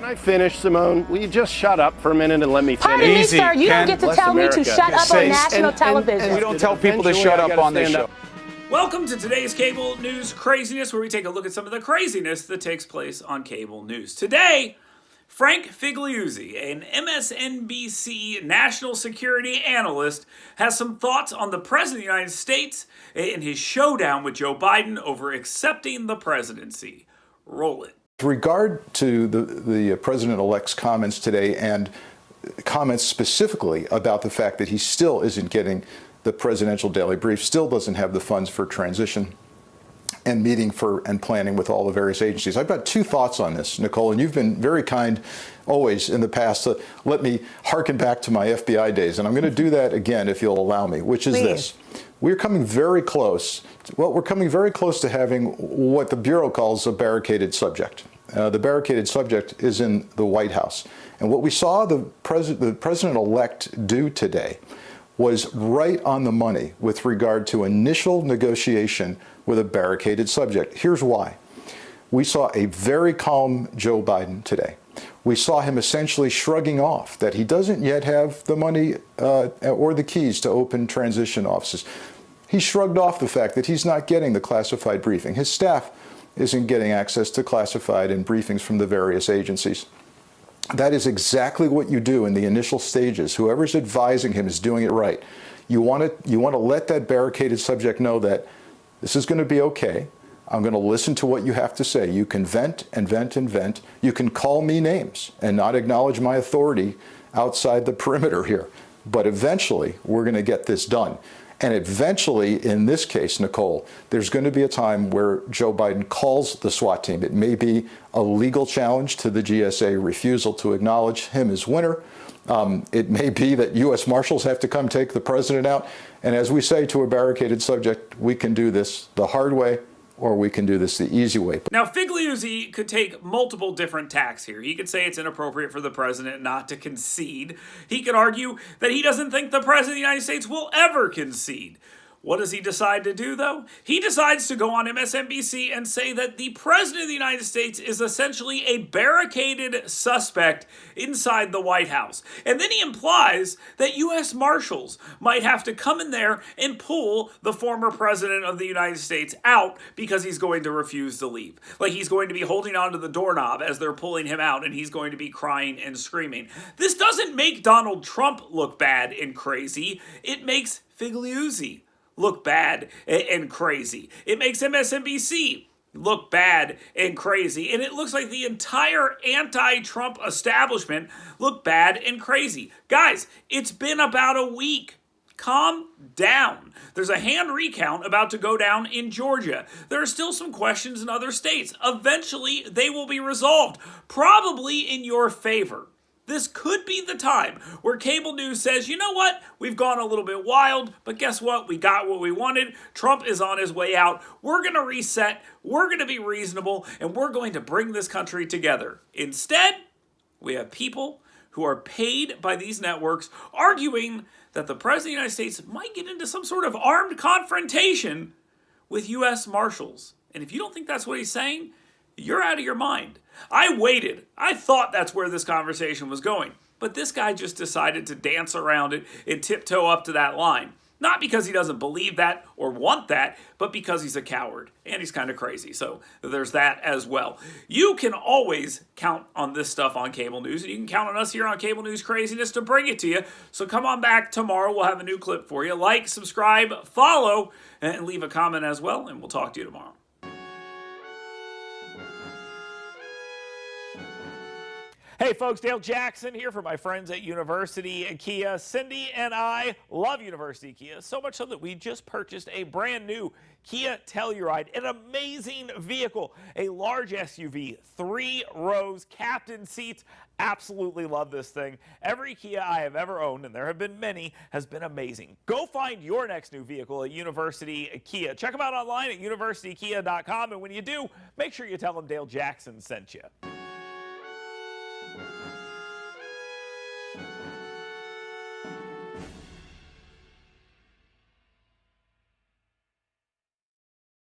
Can I finish, Simone? Will you just shut up for a minute and let me finish? Pardon me, sir. You don't get to tell me to shut up on national television. And we don't tell people to shut up on this show. Welcome to today's cable news craziness, where we take a look at some of the craziness that takes place on cable news. Today, Frank Figliuzzi, an MSNBC national security analyst, has some thoughts on the President of the United States and his showdown with Joe Biden over accepting the presidency. Roll it. With regard to the president-elect's comments today and comments specifically about the fact that he still isn't getting the presidential daily brief, still doesn't have the funds for transition and meeting for and planning with all the various agencies. I've got two thoughts on this, Nicole, and you've been very kind always in the past to let me hearken back to my FBI days, and I'm going to do that again if you'll allow me, which is this. We're coming very close. Well, we're coming very close to having what the Bureau calls a barricaded subject. The barricaded subject is in the White House. And what we saw the president-elect do today was right on the money with regard to initial negotiation with a barricaded subject. Here's why. We saw a very calm Joe Biden today. We saw him essentially shrugging off that he doesn't yet have the money or the keys to open transition offices. He shrugged off the fact that he's not getting the classified briefing. His staff isn't getting access to classified and briefings from the various agencies. That is exactly what you do in the initial stages. Whoever's advising him is doing it right. You want to let that barricaded subject know that this is going to be okay. I'm going to listen to what you have to say. You can vent and vent and vent. You can call me names and not acknowledge my authority outside the perimeter here. But eventually, we're going to get this done. And eventually, in this case, Nicole, there's going to be a time where Joe Biden calls the SWAT team. It may be a legal challenge to the GSA refusal to acknowledge him as winner. It may be that U.S. Marshals have to come take the president out. And as we say to a barricaded subject, we can do this the hard way, or we can do this the easy way. Now, Figliuzzi could take multiple different tacks here. He could say it's inappropriate for the president not to concede. He could argue that he doesn't think the president of the United States will ever concede. What does he decide to do, though? He decides to go on MSNBC and say that the President of the United States is essentially a barricaded suspect inside the White House. And then he implies that U.S. Marshals might have to come in there and pull the former President of the United States out because he's going to refuse to leave. Like he's going to be holding onto the doorknob as they're pulling him out, and he's going to be crying and screaming. This doesn't make Donald Trump look bad and crazy. It makes Figliuzzi look bad and crazy. It makes MSNBC look bad and crazy. And it looks like the entire anti-Trump establishment look bad and crazy. Guys, it's been about a week. Calm down. There's a hand recount about to go down in Georgia. There are still some questions in other states. Eventually, they will be resolved, probably in your favor. This could be the time where cable news says, you know what, we've gone a little bit wild, but guess what, we got what we wanted. Trump is on his way out. We're going to reset, we're going to be reasonable, and we're going to bring this country together. Instead, we have people who are paid by these networks arguing that the President of the United States might get into some sort of armed confrontation with U.S. Marshals. And if you don't think that's what he's saying, you're out of your mind. I waited. I thought that's where this conversation was going. But this guy just decided to dance around it and tiptoe up to that line. Not because he doesn't believe that or want that, but because he's a coward. And he's kind of crazy. So there's that as well. You can always count on this stuff on cable news. And you can count on us here on Cable News Craziness to bring it to you. So come on back tomorrow. We'll have a new clip for you. Like, subscribe, follow, and leave a comment as well. And we'll talk to you tomorrow. Hey folks, Dale Jackson here for my friends at University Kia. Cindy and I love University Kia, so much so that we just purchased a brand new Kia Telluride, an amazing vehicle, a large SUV, 3 rows, captain seats. Absolutely love this thing. Every Kia I have ever owned, and there have been many, has been amazing. Go find your next new vehicle at University Kia. Check them out online at universitykia.com, and when you do, make sure you tell them Dale Jackson sent you.